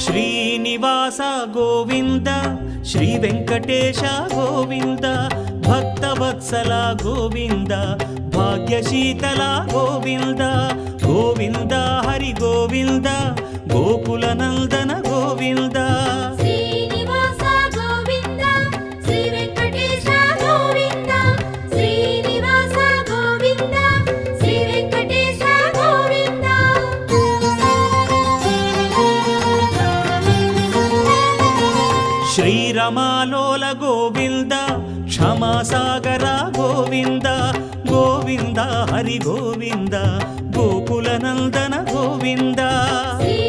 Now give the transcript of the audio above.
Srinivasa Govinda Shri Venkatesha Govinda Bhaktavatsala Govinda భాగ్యశీతల Govinda Govinda Hari Govinda Gokula Nandana Govinda Srinivasa Govinda Shri Venkatesha Govinda Srinivasa Govinda Shri Venkatesha Govinda శ్రీరమాలోల Govinda క్షమాసాగర Govinda Govinda Hari Govinda Gokula Nandana Govinda Shri